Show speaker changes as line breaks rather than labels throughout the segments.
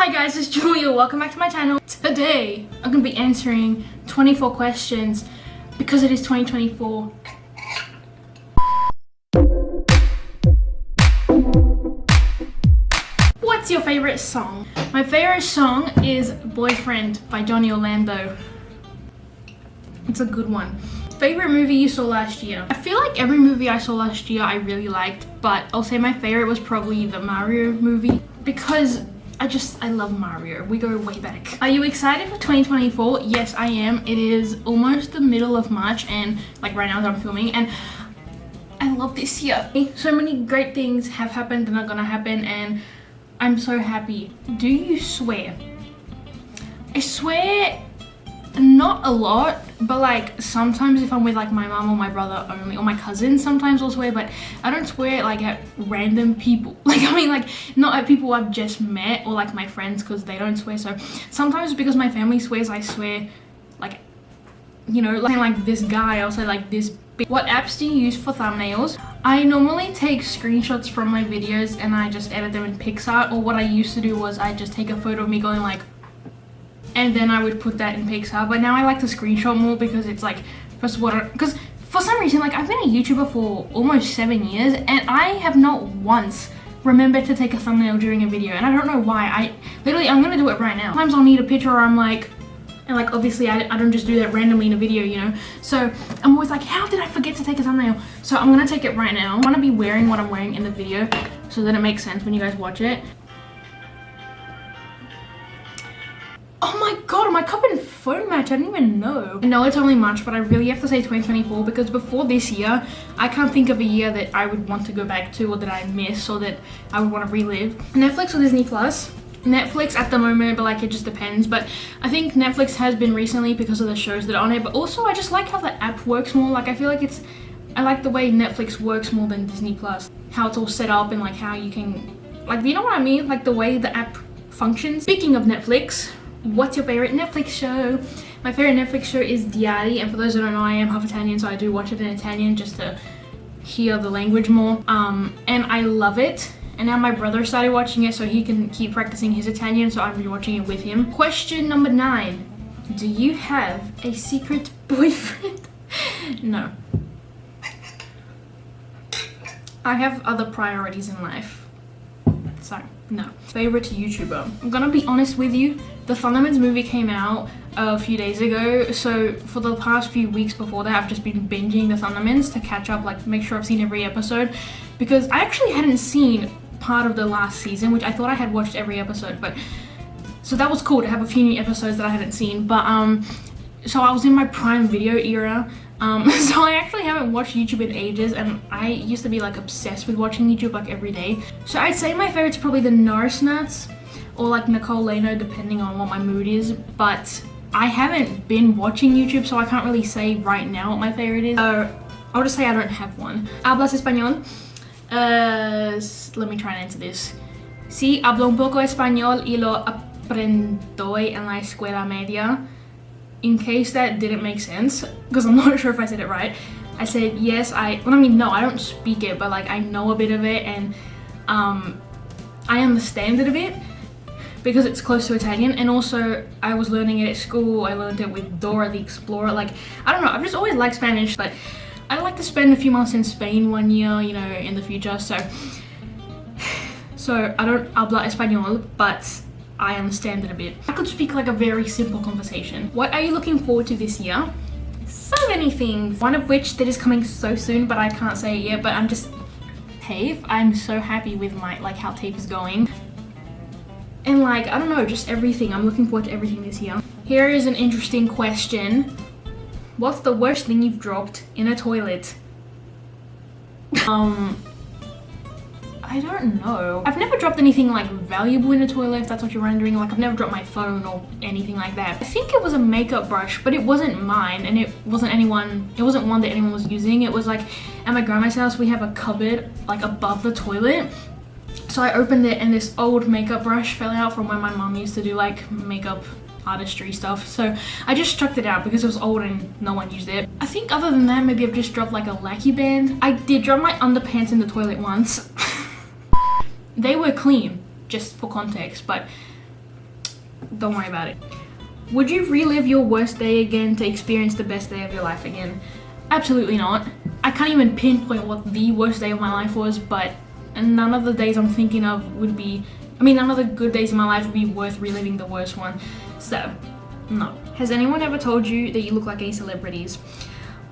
Hi guys, it's Julia. Welcome back to my channel. Today, I'm going to be answering 24 questions because it is 2024. What's your favorite song? My favorite song is Boyfriend by Johnny Orlando. It's a good one. Favorite movie you saw last year? I feel like every movie I saw last year I really liked, but I'll say my favorite was probably the Mario movie because I love Mario. We go way back. Are you excited for 2024? Yes, I am. It is almost the middle of March and like right now that I'm filming, and I love this year. So many great things have happened and are gonna happen, and I'm so happy. Do you swear? I swear not a lot, but like sometimes if I'm with like my mom or my brother only, or my cousins, sometimes I'll swear, but I don't swear like at random people. Like I mean like not at people I've just met or like my friends, because they don't swear. So sometimes because my family swears, I swear like, you know, like this guy, I'll say like this big. What apps do you use for thumbnails? I normally take screenshots from my videos and I just edit them in PicsArt, or what I used to do was I just take a photo of me going like, and then I would put that in PicsArt. But now I like to screenshot more because it's like, first of all, because for some reason, like I've been a YouTuber for almost 7 years and I have not once remembered to take a thumbnail during a video, and I don't know why. I'm gonna do it right now. Sometimes I'll need a picture or I'm like, and like obviously I don't just do that randomly in a video, you know? So I'm always like, how did I forget to take a thumbnail? So I'm gonna take it right now. I wanna be wearing what I'm wearing in the video so that it makes sense when you guys watch it. Oh my god, my cup and phone match, I didn't even know. I know it's only March, but I really have to say 2024 because before this year, I can't think of a year that I would want to go back to, or that I miss, or that I would want to relive. Netflix or Disney Plus? Netflix at the moment, but like it just depends. But I think Netflix has been recently because of the shows that are on it, but also I just like how the app works more. Like I feel like I like the way Netflix works more than Disney Plus. How it's all set up and like how you can, like, you know what I mean? Like the way the app functions. Speaking of Netflix, what's your favorite Netflix show? My favorite Netflix show is Diari, and for those who don't know, I am half Italian, so I do watch it in Italian just to hear the language more. And I love it. And now my brother started watching it so he can keep practicing his Italian, so I'm rewatching it with him. Question number 9. Do you have a secret boyfriend? No. I have other priorities in life. So, no. Favorite YouTuber? I'm gonna be honest with you. The Thundermans movie came out a few days ago, so for the past few weeks before that, I've just been binging the Thundermans to catch up, like make sure I've seen every episode, because I actually hadn't seen part of the last season, which I thought I had watched every episode, but so that was cool to have a few new episodes that I hadn't seen. But so I was in my Prime Video era, so I actually haven't watched YouTube in ages, and I used to be like obsessed with watching YouTube like every day. So I'd say my favorite's probably the Norris Nuts or like Nicole Leno, depending on what my mood is, but I haven't been watching YouTube, so I can't really say right now what my favorite is. I'll just say I don't have one. ¿Hablas español? Let me try and answer this. Sí, hablo un poco español y lo aprendo en la escuela media. In case that didn't make sense, because I'm not sure if I said it right, I said yes, no, I don't speak it, but like I know a bit of it, and I understand it a bit because it's close to Italian, and also I was learning it at school. I learned it with Dora the Explorer. Like, I don't know, I've just always liked Spanish, but I'd like to spend a few months in Spain one year, you know, in the future. So I don't habla español, but I understand it a bit. I could speak like a very simple conversation. What are you looking forward to this year? So many things. One of which that is coming so soon, but I can't say it yet, but I'm just TAFE. I'm so happy with my, like, how TAFE is going. And like, I don't know, just everything. I'm looking forward to everything this year. Here is an interesting question. What's the worst thing you've dropped in a toilet? I don't know. I've never dropped anything like valuable in a toilet, if that's what you're wondering. Like I've never dropped my phone or anything like that. I think it was a makeup brush, but it wasn't mine, and it wasn't one that anyone was using. It was like at my grandma's house, we have a cupboard like above the toilet. So I opened it and this old makeup brush fell out from when my mom used to do like makeup artistry stuff. So I just chucked it out because it was old and no one used it. I think other than that, maybe I've just dropped like a lackey band. I did drop my underpants in the toilet once. They were clean, just for context, but don't worry about it. Would you relive your worst day again to experience the best day of your life again? Absolutely not. I can't even pinpoint what the worst day of my life was, but none of the days I'm thinking of would be, none of the good days in my life would be worth reliving the worst one. So, no. Has anyone ever told you that you look like any celebrities?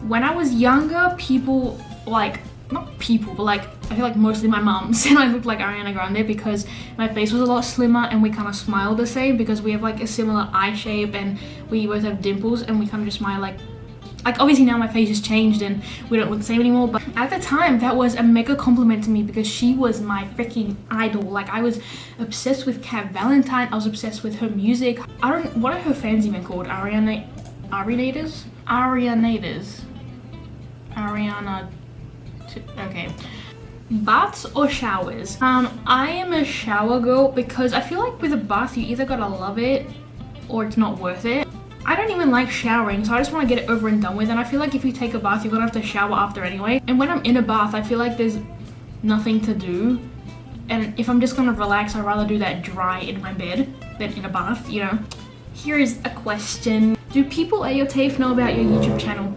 When I was younger, people, like, not people, but like, I feel like mostly my mom said I looked like Ariana Grande because my face was a lot slimmer and we kind of smile the same because we have like a similar eye shape and we both have dimples and we kind of just smile like obviously now my face has changed and we don't look the same anymore, but at the time that was a mega compliment to me because she was my freaking idol. Like, I was obsessed with Kat Valentine, I was obsessed with her music. What are her fans even called? Ariana okay. Baths or showers? I am a shower girl because I feel like with a bath you either gotta love it or it's not worth it. I don't even like showering, so I just want to get it over and done with, and I feel like if you take a bath you're gonna have to shower after anyway, and when I'm in a bath I feel like there's nothing to do, and if I'm just gonna relax I'd rather do that dry in my bed than in a bath, you know. Here is a question. Do people at your TAFE know about your YouTube channel?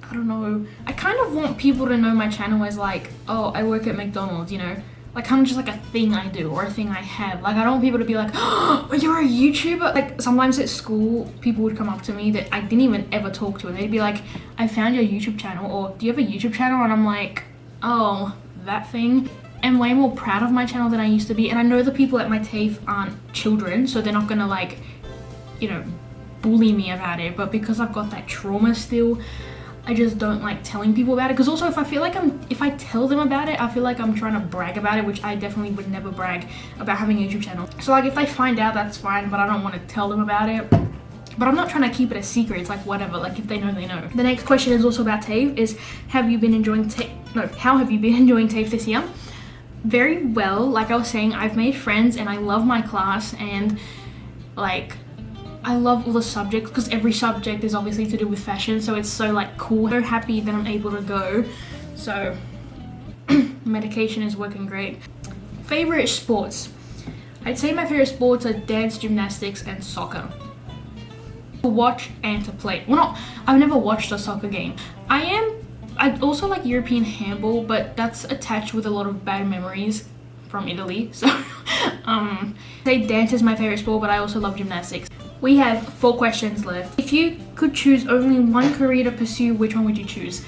I don't know. I kind of want people to know my channel as like, oh, I work at McDonald's, you know? Like, kind of just like a thing I do or a thing I have. Like, I don't want people to be like, oh, you're a YouTuber. Like, sometimes at school, people would come up to me that I didn't even ever talk to, and they'd be like, I found your YouTube channel, or do you have a YouTube channel? And I'm like, oh, that thing. I'm way more proud of my channel than I used to be, and I know the people at my TAFE aren't children, so they're not gonna like, you know, bully me about it, but because I've got that trauma still, I just don't like telling people about it, because also if I tell them about it, I feel like I'm trying to brag about it, which I definitely would never brag about having a YouTube channel. So like if they find out, that's fine, but I don't want to tell them about it. But I'm not trying to keep it a secret, it's like whatever, like if they know, they know. The next question is also about TAFE, is how have you been enjoying TAFE this year? Very well. Like I was saying, I've made friends and I love my class, and like I love all the subjects because every subject is obviously to do with fashion, so it's so like cool. So happy that I'm able to go. So medication is working great. Favorite sports? I'd say my favorite sports are dance, gymnastics, and soccer. To watch and to play. Well, I've never watched a soccer game. I also like European handball, but that's attached with a lot of bad memories from Italy. So say dance is my favorite sport, but I also love gymnastics. We have 4 questions left. If you could choose only one career to pursue, which one would you choose?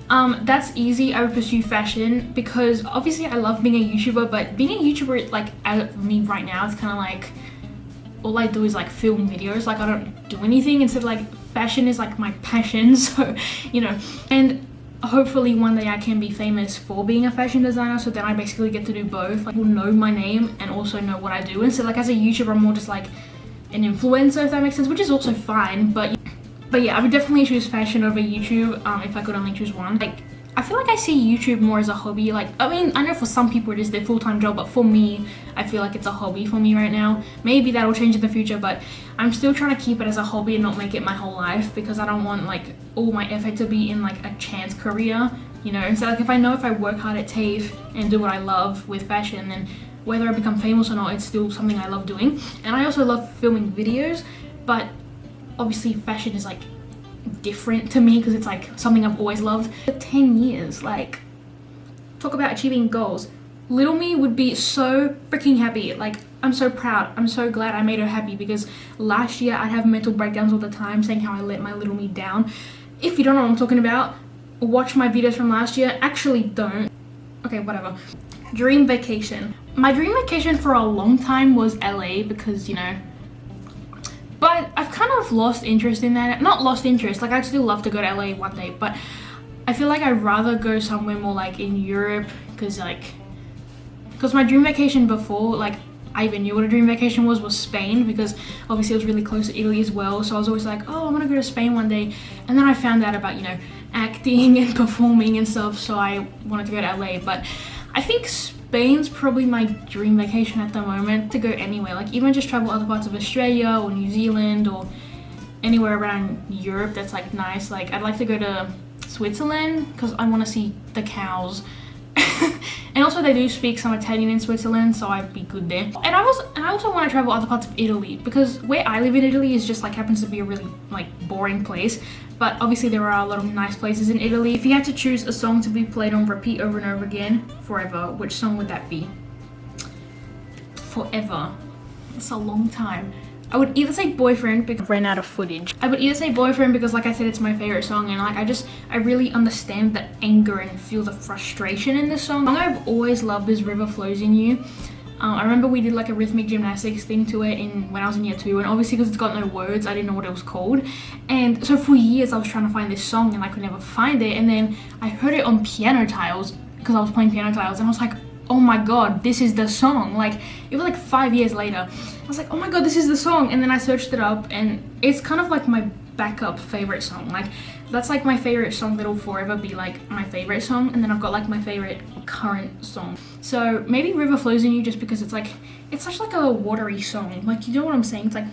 That's easy. I would pursue fashion because obviously I love being a YouTuber, but being a YouTuber, like as of me right now, it's kind of like all I do is like film videos. Like I don't do anything. Instead, like fashion is like my passion. So, you know, and hopefully one day I can be famous for being a fashion designer, so then I basically get to do both. Like, people know my name and also know what I do. And so like as a YouTuber, I'm more just like an influencer, if that makes sense, which is also fine, but yeah, I would definitely choose fashion over YouTube if I could only choose one. Like, I feel like I see YouTube more as a hobby. Like, I mean, I know for some people it is their full-time job, but for me, I feel like it's a hobby for me right now. Maybe that'll change in the future, but I'm still trying to keep it as a hobby and not make it my whole life, because I don't want like all my effort to be in like a chance career, you know. So like if I work hard at TAFE and do what I love with fashion, then whether I become famous or not, it's still something I love doing. And I also love filming videos, but obviously fashion is like different to me because it's like something I've always loved. For 10 years, like, talk about achieving goals. Little me would be so freaking happy. Like, I'm so proud. I'm so glad I made her happy, because last year I'd have mental breakdowns all the time saying how I let my little me down. If you don't know what I'm talking about, watch my videos from last year. Actually don't. Okay, whatever. Dream vacation. My dream vacation for a long time was LA because, you know, but I've kind of lost interest in that. Not lost interest, like I'd still love to go to LA one day, but I feel like I'd rather go somewhere more like in Europe, because my dream vacation before, like I even knew what a dream vacation was Spain, because obviously it was really close to Italy as well. So I was always like, oh, I want to go to Spain one day. And then I found out about, you know, acting and performing and stuff, so I wanted to go to LA. But I think Spain's probably my dream vacation at the moment, to go anywhere, like even just travel other parts of Australia or New Zealand or anywhere around Europe that's like nice. Like I'd like to go to Switzerland because I want to see the cows And also they do speak some Italian in Switzerland, so I'd be good there. And I also want to travel other parts of Italy, because where I live in Italy is just like happens to be a really like boring place. But obviously there are a lot of nice places in Italy. If you had to choose a song to be played on repeat over and over again forever, which song would that be? Forever. It's a long time. I would either say Boyfriend because I ran out of footage. I would either say Boyfriend because, like I said, it's my favorite song, and like I really understand the anger and feel the frustration in this song. The song I've always loved is River Flows in You. I remember we did like a rhythmic gymnastics thing to it when I was in year 2, and obviously because it's got no words, I didn't know what it was called. And so for years I was trying to find this song and I could never find it, and then I heard it on Piano Tiles because I was playing Piano Tiles, and I was like, oh my god, this is the song. Like, it was like 5 years later. I was like, oh my god, this is the song. And then I searched it up, and it's kind of like my backup favorite song. Like, that's like my favorite song that'll forever be like my favorite song. And then I've got like my favorite current song. So maybe River Flows in You, just because it's like, it's such like a watery song. Like, you know what I'm saying? It's like,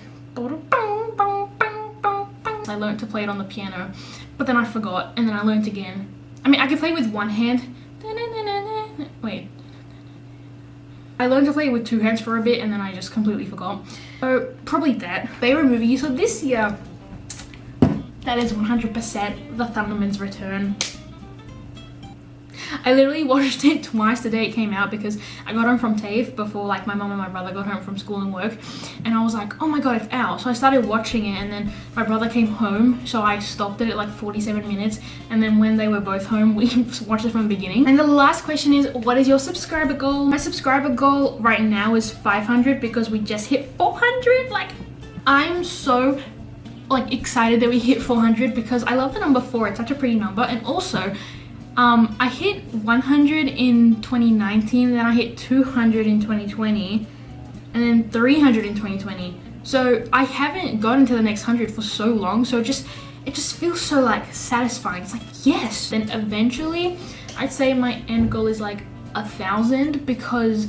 I learned to play it on the piano, but then I forgot, and then I learned again. I mean, I could play with one hand. Wait. I learned to play with 2 hands for a bit, and then I just completely forgot. So probably that. Favorite movie. So this year, that is 100% The Thunderman's Return. I literally watched it twice the day it came out because I got home from TAFE before like my mum and my brother got home from school and work, and I was like, oh my god, it's out. So I started watching it, and then my brother came home, so I stopped it at like 47 minutes, and then when they were both home we watched it from the beginning. And the last question is, what is your subscriber goal? My subscriber goal right now is 500 because we just hit 400. Like, I'm so like excited that we hit 400 because I love the number 4. It's such a pretty number. And also I hit 100 in 2019, then I hit 200 in 2020, and then 300 in 2020. So I haven't gotten to the next 100 for so long, so it just feels so like satisfying. It's like, yes. Then eventually I'd say my end goal is like 1,000 because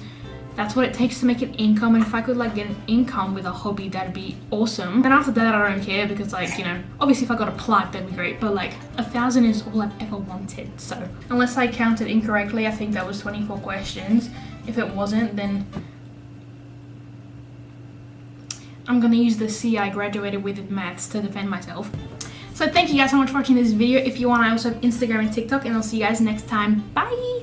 that's what it takes to make an income, and if I could like get an income with a hobby, that'd be awesome. And after that I don't care because, like, you know, obviously if I got a plaque that'd be great, but like 1,000 is all I've ever wanted. So unless I counted incorrectly, I think that was 24 questions. If it wasn't, then I'm gonna use the C I graduated with in maths to defend myself. So thank you guys so much for watching this video. If you want, I also have Instagram and TikTok, and I'll see you guys next time. Bye!